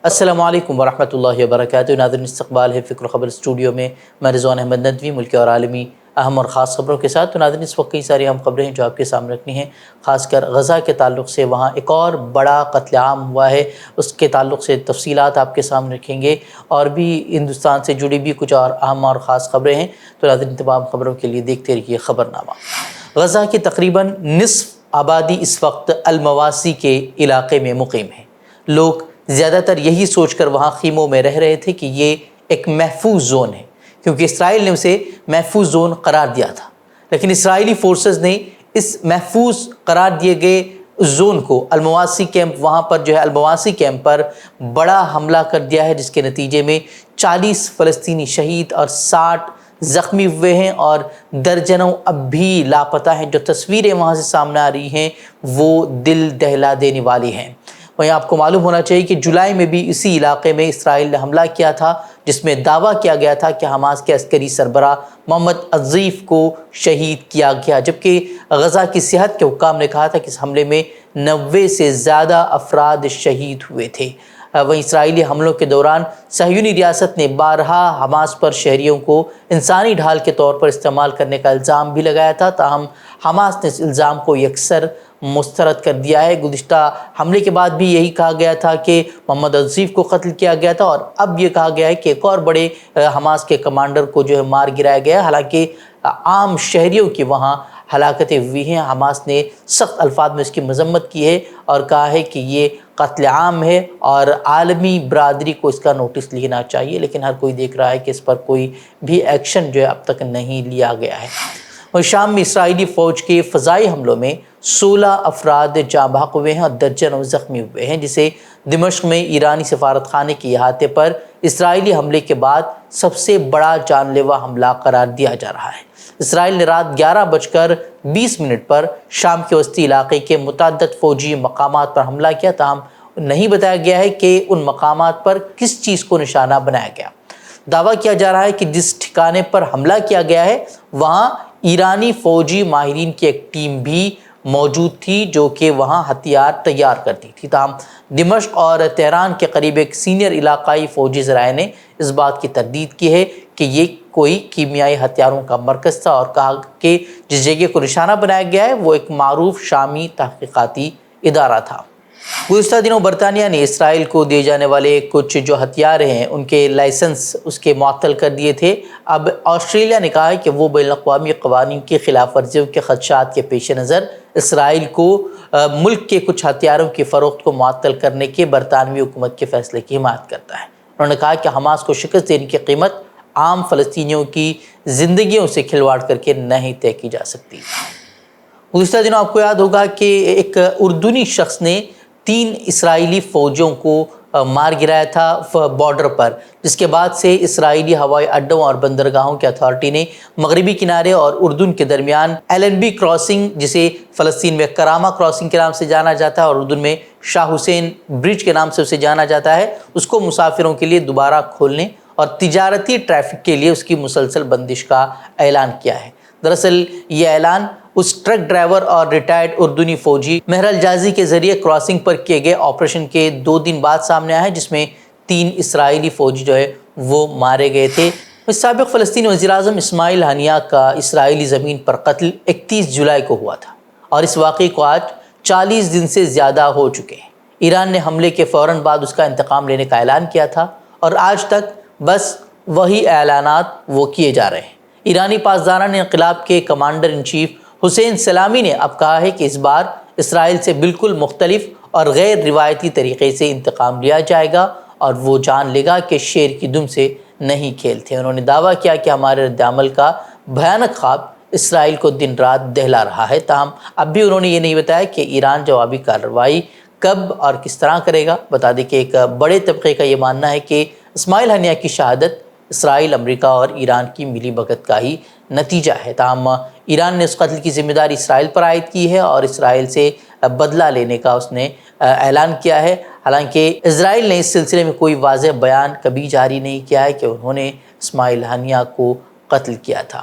السلام علیکم ورحمۃ اللہ وبرکاتہ۔ ناظرین، استقبال ہے فکر و خبر اسٹوڈیو میں میں رضوان احمد ندوی، ملکی اور عالمی اہم اور خاص خبروں کے ساتھ۔ تو ناظرین، اس وقت کئی ساری اہم خبریں ہیں جو آپ کے سامنے رکھنی ہیں، خاص کر غزہ کے تعلق سے۔ وہاں ایک اور بڑا قتل عام ہوا ہے، اس کے تعلق سے تفصیلات آپ کے سامنے رکھیں گے، اور بھی ہندوستان سے جڑی بھی کچھ اور اہم اور خاص خبریں ہیں۔ تو ناظرین، تمام خبروں کے لیے دیکھتے رہیے خبرنامہ۔ غزہ کی تقریباً نصف آبادی اس وقت المواسی کے علاقے میں مقیم ہے۔ لوگ زیادہ تر یہی سوچ کر وہاں خیموں میں رہ رہے تھے کہ یہ ایک محفوظ زون ہے، کیونکہ اسرائیل نے اسے محفوظ زون قرار دیا تھا۔ لیکن اسرائیلی فورسز نے اس محفوظ قرار دیے گئے زون کو المواسی کیمپ، وہاں پر جو ہے المواسی کیمپ پر بڑا حملہ کر دیا ہے، جس کے نتیجے میں 40 فلسطینی شہید اور 60 زخمی ہوئے ہیں، اور درجنوں اب بھی لاپتہ ہیں۔ جو تصویریں وہاں سے سامنے آ رہی ہیں وہ دل دہلا دینے والی ہیں۔ وہیں آپ کو معلوم ہونا چاہیے کہ جولائی میں بھی اسی علاقے میں اسرائیل نے حملہ کیا تھا، جس میں دعویٰ کیا گیا تھا کہ حماس کے عسکری سربراہ محمد الظیف کو شہید کیا گیا، جبکہ غزہ کی صحت کے حکام نے کہا تھا کہ اس حملے میں 90 سے زیادہ افراد شہید ہوئے تھے۔ وہیں اسرائیلی حملوں کے دوران صہیونی ریاست نے بارہا حماس پر شہریوں کو انسانی ڈھال کے طور پر استعمال کرنے کا الزام بھی لگایا تھا، تاہم حماس نے اس الزام کو یکسر مسترد کر دیا ہے۔ گزشتہ حملے کے بعد بھی یہی کہا گیا تھا کہ محمد الظیف کو قتل کیا گیا تھا، اور اب یہ کہا گیا ہے کہ ایک اور بڑے حماس کے کمانڈر کو جو ہے مار گرایا گیا ہے۔ حالانکہ عام شہریوں کی وہاں ہلاکتیں ہوئی ہیں۔ حماس نے سخت الفاظ میں اس کی مذمت کی ہے اور کہا ہے کہ یہ قتل عام ہے اور عالمی برادری کو اس کا نوٹس لینا چاہیے، لیکن ہر کوئی دیکھ رہا ہے کہ اس پر کوئی بھی ایکشن جو ہے اب تک نہیں لیا گیا ہے۔ اور شام میں اسرائیلی فوج کے فضائی حملوں میں 16 افراد جاں بحق ہوئے ہیں اور درجنوں زخمی ہوئے ہیں، جسے دمشق میں ایرانی سفارت خانے کے احاطے پر اسرائیلی حملے کے بعد سب سے بڑا جان لیوا حملہ قرار دیا جا رہا ہے۔ اسرائیل نے رات 11:20 پر شام کے وسطی علاقے کے متعدد فوجی مقامات پر حملہ کیا، تاہم نہیں بتایا گیا ہے کہ ان مقامات پر کس چیز کو نشانہ بنایا گیا۔ دعویٰ کیا جا رہا ہے کہ جس ٹھکانے پر حملہ کیا گیا ہے وہاں ایرانی فوجی ماہرین کی ایک ٹیم بھی موجود تھی جو کہ وہاں ہتھیار تیار کرتی تھی، تاہم دمشق اور تہران کے قریب ایک سینئر علاقائی فوجی ذرائع نے اس بات کی تردید کی ہے کہ یہ کوئی کیمیائی ہتھیاروں کا مرکز تھا، اور کہا کہ جس جگہ کو نشانہ بنایا گیا ہے وہ ایک معروف شامی تحقیقاتی ادارہ تھا۔ گزشتہ دنوں برطانیہ نے اسرائیل کو دیے جانے والے کچھ جو ہتھیار ہیں ان کے لائسنس اس کے معطل کر دیے تھے۔ اب آسٹریلیا نے کہا ہے کہ وہ بین الاقوامی قوانین کی خلاف ورزیوں کے خدشات کے پیش نظر اسرائیل کو ملک کے کچھ ہتھیاروں کی فروخت کو معطل کرنے کے برطانوی حکومت کے فیصلے کی حمایت کرتا ہے۔ انہوں نے کہا کہ حماس کو شکست دینے کی قیمت عام فلسطینیوں کی زندگیوں سے کھلواڑ کر کے نہیں طے کی جا سکتی۔ گزشتہ دنوں آپ کو یاد ہوگا کہ ایک اردنی شخص نے 3 اسرائیلی فوجیوں کو مار گرایا تھا بارڈر پر، جس کے بعد سے اسرائیلی ہوائی اڈوں اور بندرگاہوں کی اتھارٹی نے مغربی کنارے اور اردن کے درمیان LNB کراسنگ، جسے فلسطین میں کرامہ کراسنگ کے نام سے جانا جاتا ہے اور اردن میں شاہ حسین برج کے نام سے اسے جانا جاتا ہے، اس کو مسافروں کے لیے دوبارہ کھولنے اور تجارتی ٹریفک کے لیے اس کی مسلسل بندش کا اعلان کیا ہے۔ دراصل یہ اعلان اس ٹرک ڈرائیور اور ریٹائرڈ اردنی فوجی مہر الجازی کے ذریعے کراسنگ پر کیے گئے آپریشن کے 2 دن بعد سامنے آیا ہے، جس میں 3 اسرائیلی فوجی جو ہے وہ مارے گئے تھے۔ سابق فلسطینی وزیراعظم اسماعیل ہنیہ کا اسرائیلی زمین پر قتل 31 جولائی کو ہوا تھا، اور اس واقعے کو آج 40 دن سے زیادہ ہو چکے ہیں۔ ایران نے حملے کے فوراً بعد اس کا انتقام لینے کا اعلان کیا تھا، اور آج تک بس وہی اعلانات وہ کیے جا رہے ہیں۔ ایرانی پاسداران انقلاب کے کمانڈر ان چیف حسین سلامی نے اب کہا ہے کہ اس بار اسرائیل سے بالکل مختلف اور غیر روایتی طریقے سے انتقام لیا جائے گا، اور وہ جان لے گا کہ شیر کی دم سے نہیں کھیلتے۔ انہوں نے دعویٰ کیا کہ ہمارے رد عمل کا بھیانک خواب اسرائیل کو دن رات دہلا رہا ہے، تاہم اب بھی انہوں نے یہ نہیں بتایا کہ ایران جوابی کارروائی کب اور کس طرح کرے گا۔ بتا دیں کہ ایک بڑے طبقے کا یہ ماننا ہے کہ اسماعیل ہنیہ کی شہادت اسرائیل، امریکہ اور ایران کی ملی بھگت کا ہی نتیجہ ہے، تاہم ایران نے اس قتل کی ذمہ داری اسرائیل پر عائد کی ہے اور اسرائیل سے بدلہ لینے کا اس نے اعلان کیا ہے۔ حالانکہ اسرائیل نے اس سلسلے میں کوئی واضح بیان کبھی جاری نہیں کیا ہے کہ انہوں نے اسماعیل ہنیہ کو قتل کیا تھا۔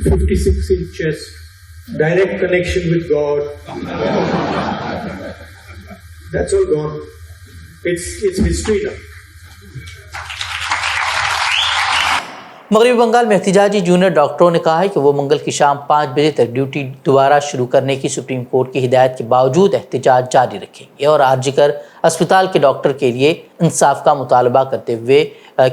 56-inch chest, direct connection with God. That's all gone. It's history now. مغربی بنگال میں احتجاجی جونیئر ڈاکٹروں نے کہا ہے کہ وہ منگل کی شام 5 بجے تک ڈیوٹی دوبارہ شروع کرنے کی سپریم کورٹ کی ہدایت کے باوجود احتجاج جاری رکھیں گے اور آرجیکر اسپتال کے ڈاکٹر کے لیے انصاف کا مطالبہ کرتے ہوئے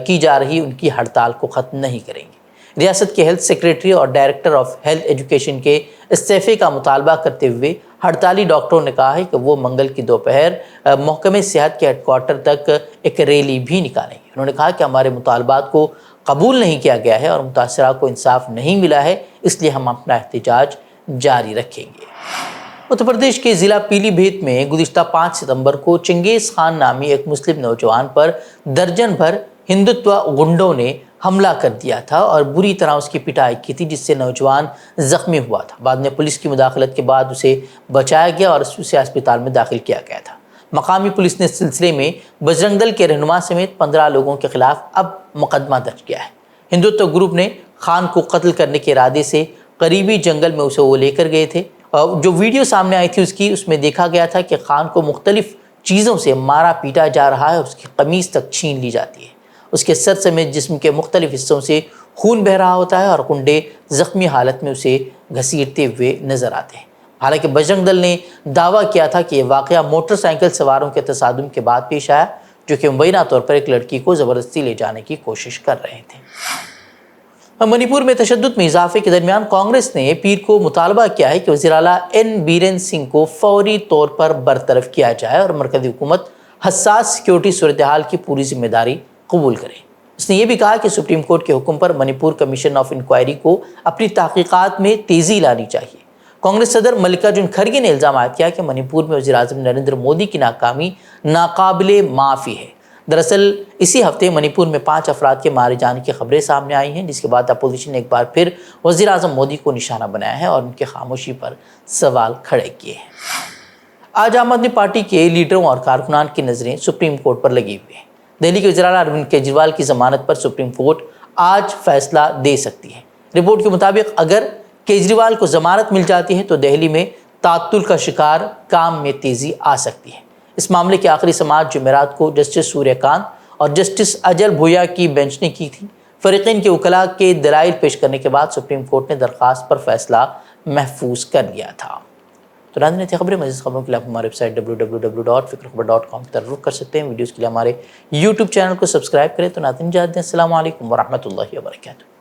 کی جا رہی ان کی ہڑتال کو ختم نہیں کریں گے۔ ریاست کے ہیلتھ سیکریٹری اور ڈائریکٹر آف ہیلتھ ایجوکیشن کے استعفے کا مطالبہ کرتے ہوئے ہڑتالی ڈاکٹروں نے کہا ہے کہ وہ منگل کی دوپہر محکمہ صحت کے ہیڈ کوارٹر تک ایک ریلی بھی نکالیں گے۔ انہوں نے کہا کہ ہمارے مطالبات کو قبول نہیں کیا گیا ہے اور متاثرہ کو انصاف نہیں ملا ہے، اس لیے ہم اپنا احتجاج جاری رکھیں گے۔ اتر پردیش کے ضلع پیلی بھیت میں گزشتہ 5 ستمبر کو چنگیز خان نامی ایک مسلم نوجوان پر درجن بھر ہندوتوا گنڈوں نے حملہ کر دیا تھا اور بری طرح اس کی پٹائی کی تھی، جس سے نوجوان زخمی ہوا تھا۔ بعد میں پولیس کی مداخلت کے بعد اسے بچایا گیا اور اسے اسپتال میں داخل کیا گیا تھا۔ مقامی پولیس نے اس سلسلے میں بجرنگ دل کے رہنما سمیت 15 لوگوں کے خلاف اب مقدمہ درج کیا ہے۔ ہندوتو گروپ نے خان کو قتل کرنے کے ارادے سے قریبی جنگل میں اسے وہ لے کر گئے تھے۔ جو ویڈیو سامنے آئی تھی اس میں دیکھا گیا تھا کہ خان کو مختلف چیزوں سے مارا پیٹا جا رہا ہے اور اس کی قمیص تک چھین لی جاتی ہے۔ اس کے سر سمیت جسم کے مختلف حصوں سے خون بہہ رہا ہوتا ہے اور گنڈے زخمی حالت میں اسے گھسیٹتے ہوئے نظر آتے ہیں۔ حالانکہ بجرنگ دل نے دعویٰ کیا تھا کہ یہ واقعہ موٹر سائیکل سواروں کے تصادم کے بعد پیش آیا، جو کہ مبینہ طور پر ایک لڑکی کو زبردستی لے جانے کی کوشش کر رہے تھے۔ منی پور میں تشدد میں اضافے کے درمیان کانگریس نے پیر کو مطالبہ کیا ہے کہ وزیر اعلیٰ این بیرین سنگھ کو فوری طور پر برطرف کیا جائے اور مرکزی حکومت حساس سیکیورٹی صورتحال کی پوری ذمہ داری قبول کرے۔ اس نے یہ بھی کہا کہ سپریم کورٹ کے حکم پر منی پور کمیشن آف انکوائری کو اپنی تحقیقات میں تیزی لانی چاہیے۔ کانگریس صدر ملکاجن کھڑگے نے الزام عائد کیا کہ منی پور میں وزیر اعظم نریندر مودی کی ناکامی ناقابل معافی ہے۔ دراصل اسی ہفتے منی پور میں 5 افراد کے مارے جانے کی خبریں سامنے آئی ہیں، جس کے بعد اپوزیشن نے ایک بار پھر وزیر اعظم مودی کو نشانہ بنایا ہے اور ان کی خاموشی پر سوال کھڑے کیے ہیں۔ آج عام آدمی پارٹی کے لیڈروں اور کارکنان کی نظریں سپریم کورٹ پر لگی ہوئی ہیں۔ دہلی کے وزیر اعلیٰ اروند کیجریوال کی ضمانت پر سپریم کورٹ آج فیصلہ دے سکتی ہے۔ رپورٹ کے مطابق اگر کیجریوال کو ضمانت مل جاتی ہے تو دہلی میں تعطل کا شکار کام میں تیزی آ سکتی ہے۔ اس معاملے کی آخری سماعت جمعرات کو جسٹس سوریہ کانت اور جسٹس اجل بھویا کی بینچ نے کی تھی۔ فریقین کے وکلاء کے دلائل پیش کرنے کے بعد سپریم کورٹ نے درخواست پر فیصلہ محفوظ کر لیا تھا۔ تو ناظرین، تھی خبریں۔ مزید خبروں کے لیے آپ ہمارے ویب سائٹ www.fikrkhabar.com پر رخ کر سکتے ہیں۔ ویڈیوز کے لیے ہمارے یوٹیوب چینل کو سبسکرائب کریں۔ تو ناظرین، اجازت دیں۔ السلام علیکم ورحمۃ اللہ وبرکاتہ۔